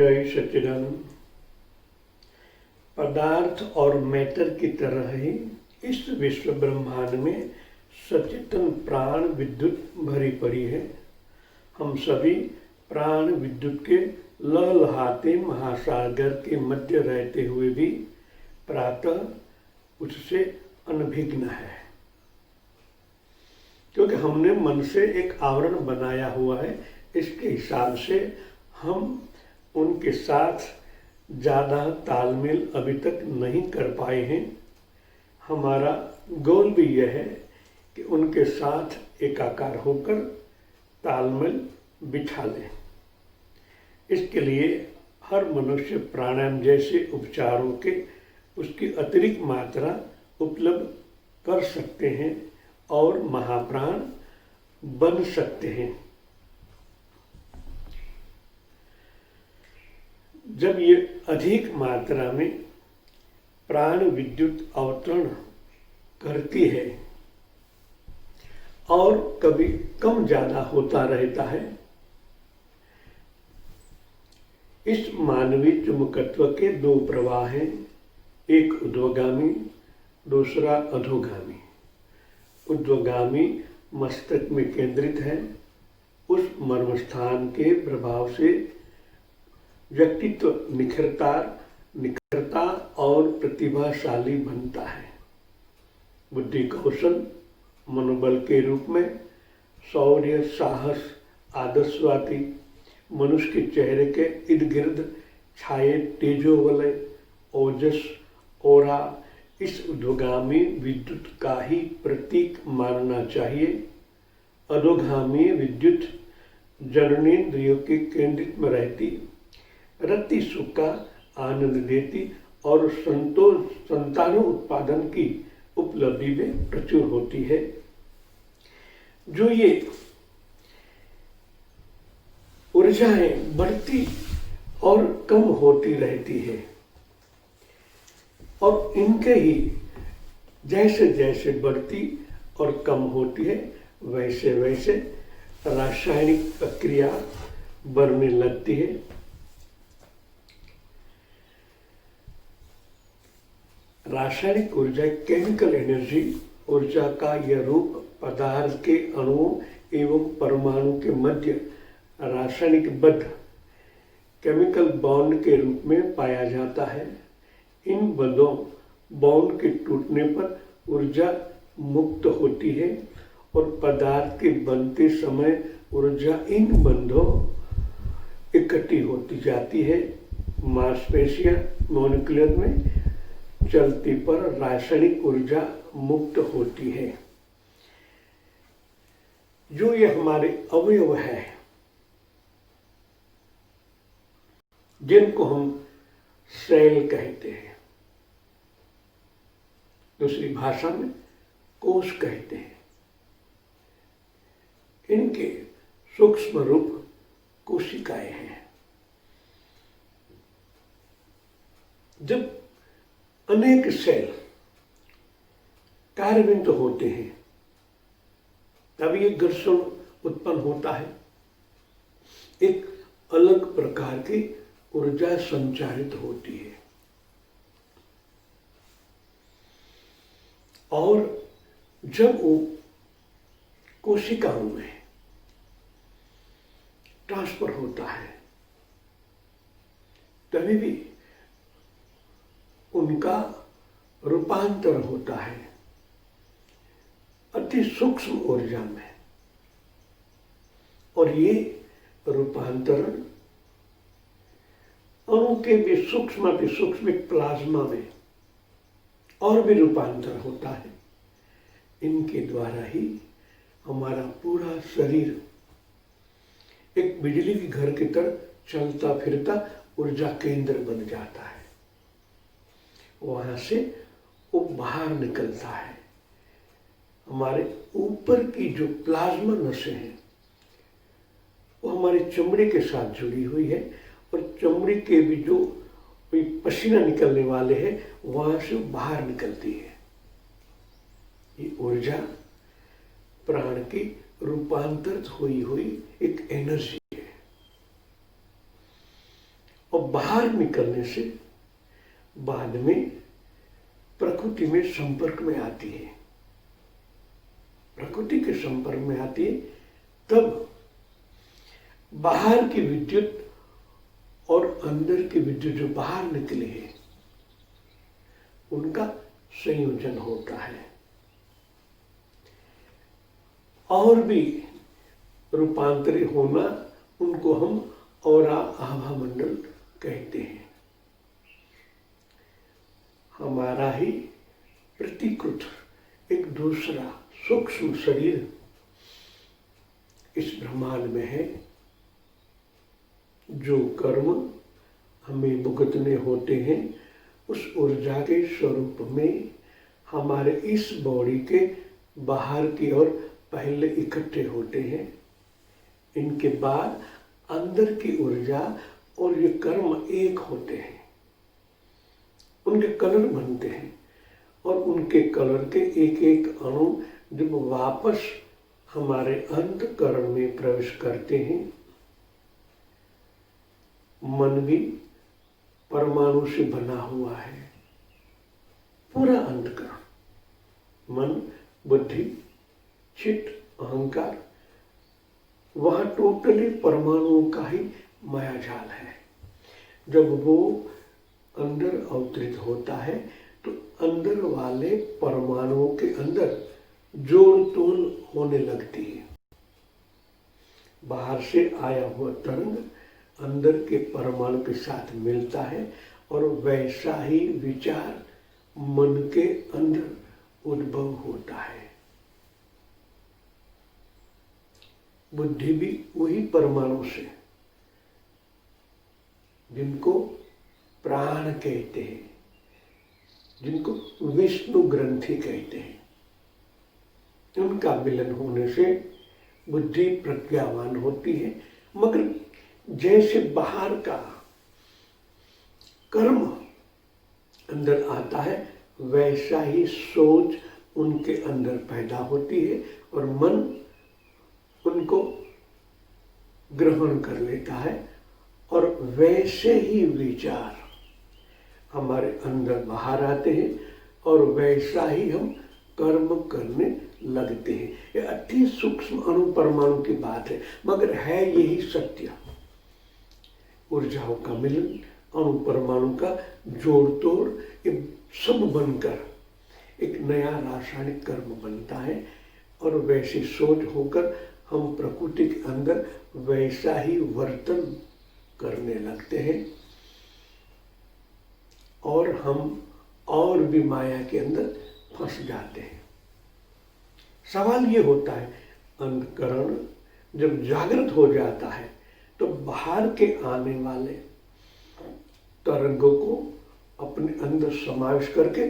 जय सच्चिदानंद। पदार्थ और मैटर की तरह ही इस विश्व ब्रह्मांड में सचेतन प्राण विद्युत भरी पड़ी है। हम सभी प्राण विद्युत के लहलहाते महासागर के मध्य रहते हुए भी प्रातः उससे अनभिज्ञ है, क्योंकि हमने मन से एक आवरण बनाया हुआ है। इसके हिसाब से हम उनके साथ ज़्यादा तालमेल अभी तक नहीं कर पाए हैं। हमारा गोल भी यह है कि उनके साथ एकाकार होकर तालमेल बिठा लें। इसके लिए हर मनुष्य प्राणायाम जैसे उपचारों के उसकी अतिरिक्त मात्रा उपलब्ध कर सकते हैं और महाप्राण बन सकते हैं। जब ये अधिक मात्रा में प्राण विद्युत अवतरण करती है और कभी कम ज़्यादा होता रहता है, इस मानवीय चुंबकत्व के दो प्रवाह हैं, एक ऊर्ध्वगामी, दूसरा अधोगामी। ऊर्ध्वगामी मस्तक में केंद्रित है। उस मर्म स्थान के प्रभाव से व्यक्तित्व निखरता और प्रतिभाशाली बनता है। बुद्धि कौशल मनोबल के रूप में शौर्य, साहस, आदर्शवादी मनुष्य के चेहरे के इर्द गिर्द छाए तेजोवलय, ओजस, ओरा इस ऊर्ध्वगामी विद्युत का ही प्रतीक मानना चाहिए। अधोगामी विद्युत जननेंद्रियों के केंद्रित में रहती, रति सुख का आनंद देती और संतान उत्पादन की उपलब्धि में प्रचुर होती है। जो ये ऊर्जाएं बढ़ती और कम होती रहती है और इनके ही जैसे जैसे बढ़ती और कम होती है वैसे वैसे रासायनिक प्रक्रिया बढ़ने लगती है। रासायनिक ऊर्जा, केमिकल एनर्जी ऊर्जा का यह रूप पदार्थ के अणुओं एवं परमाणु के मध्य रासायनिक बद्ध केमिकल बॉन्ड के रूप में पाया जाता है। इन बंधों बॉन्ड के टूटने पर ऊर्जा मुक्त होती है और पदार्थ के बनते समय ऊर्जा इन बंधों इकट्ठी होती जाती है। मांसपेशियां मॉलिक्यूलर में चलती पर रासायनिक ऊर्जा मुक्त होती है। जो ये हमारे अवयव है, जिनको हम सेल कहते हैं, दूसरी भाषा में कोश कहते हैं, इनके सूक्ष्म रूप कोशिकाएं हैं। जब अनेक सेल कार्यान्वित होते हैं तब ये घर्षण उत्पन्न होता है, एक अलग प्रकार की ऊर्जा संचारित होती है और जब वो कोशिकाओं में ट्रांसफर होता है तभी भी उनका रूपांतर होता है अति सूक्ष्म ऊर्जा में, और ये रूपांतरण अणु के भी सूक्ष्म अति सूक्ष्म प्लाज्मा में और भी रूपांतर होता है। इनके द्वारा ही हमारा पूरा शरीर एक बिजली के घर की तरह चलता फिरता ऊर्जा केंद्र बन जाता है। वहां से वो बाहर निकलता है। हमारे ऊपर की जो प्लाज्मा नसें हैं वो हमारी चमड़ी के साथ जुड़ी हुई है और चमड़ी के भी जो पसीना निकलने वाले हैं वहां से बाहर निकलती है। ये ऊर्जा प्राण की रूपांतरित हुई एक एनर्जी है और बाहर निकलने से बाद में प्रकृति में संपर्क में आती है। प्रकृति के संपर्क में आती है तब बाहर की विद्युत और अंदर की विद्युत जो बाहर निकले हैं उनका संयोजन होता है। और भी रूपांतरित होना, उनको हम औरा आभा मंडल कहते हैं। हमारा ही प्रतिकृत एक दूसरा सूक्ष्म शरीर इस ब्रह्मांड में है, जो कर्म हमें भुगतने होते हैं उस ऊर्जा के स्वरूप में हमारे इस बॉडी के बाहर की ओर पहले इकट्ठे होते हैं। इनके बाद अंदर की ऊर्जा और ये कर्म एक होते हैं, उनके कलर बनते हैं और उनके कलर के एक एक अणु जब वापस हमारे अंतःकरण में प्रवेश करते हैं। मन भी परमाणु से बना हुआ है, पूरा अंतःकरण, मन, बुद्धि, चित्त, अहंकार, वह टोटली परमाणुओं का ही मायाजाल है। जब वो अंदर अवतरित होता है तो अंदर वाले परमाणुओं के अंदर जोड़ तोड़ होने लगती है। बाहर से आया हुआ तरंग अंदर के परमाणु के साथ मिलता है और वैसा ही विचार मन के अंदर उद्भव होता है। बुद्धि भी वही परमाणु से, जिनको प्राण कहते हैं, जिनको विष्णु ग्रंथि कहते हैं, उनका मिलन होने से बुद्धि प्रज्ञावान होती है। मगर जैसे बाहर का कर्म अंदर आता है वैसा ही सोच उनके अंदर पैदा होती है और मन उनको ग्रहण कर लेता है और वैसे ही विचार हमारे अंदर बाहर आते हैं और वैसा ही हम कर्म करने लगते हैं। ये अति सूक्ष्म अणु परमाणु की बात है, मगर है यही सत्य। ऊर्जाओं का मिलन, अणु परमाणु का जोड़ तोड़, ये सब बनकर एक नया रासायनिक कर्म बनता है और वैसी सोच होकर हम प्रकृति के अंदर वैसा ही वर्तन करने लगते हैं और हम और भी माया के अंदर फंस जाते हैं। सवाल ये होता है, अंतःकरण जब जागृत हो जाता है तो बाहर के आने वाले तरंगों को अपने अंदर समावेश करके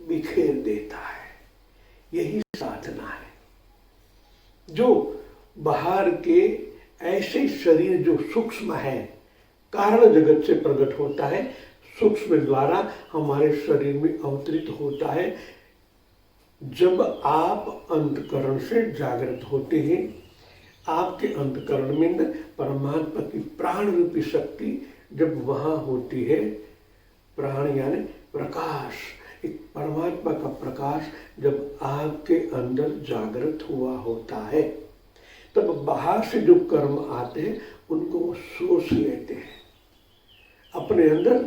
बिखेर देता है। यही साधना है। जो बाहर के ऐसे शरीर जो सूक्ष्म है, कारण जगत से प्रकट होता है, सूक्ष्म द्वारा हमारे शरीर में अवतरित होता है। जब आप अंतःकरण से जागृत होते हैं, आपके अंतःकरण में परमात्मा की प्राण रूपी शक्ति जब वहां होती है, प्राण यानी प्रकाश, एक परमात्मा का प्रकाश जब आपके अंदर जागृत हुआ होता है, तब बाहर से जो कर्म आते हैं उनको वो सोच लेते हैं। अपने अंदर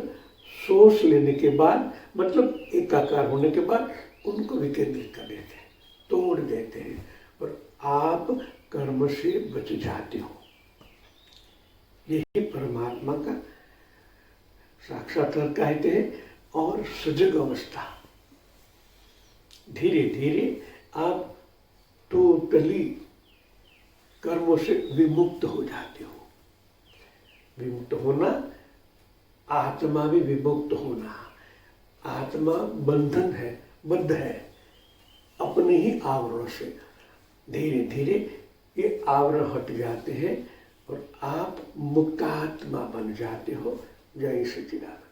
सोच लेने के बाद, मतलब एकाकार होने के बाद उनको विकेंद्रित कर देते हैं, तोड़ देते हैं और आप कर्म से बच जाते हो। यही परमात्मा का साक्षात्कार कहते हैं। और सजग अवस्था, धीरे धीरे आप टोटली कर्मों से विमुक्त हो जाते हो। विमुक्त होना, आत्मा भी विमुक्त होना। आत्मा बंधन है, बद्ध है अपने ही आवरण से। धीरे धीरे ये आवरण हट जाते हैं और आप मुक्तात्मा बन जाते हो। जय सच्चिदानंद।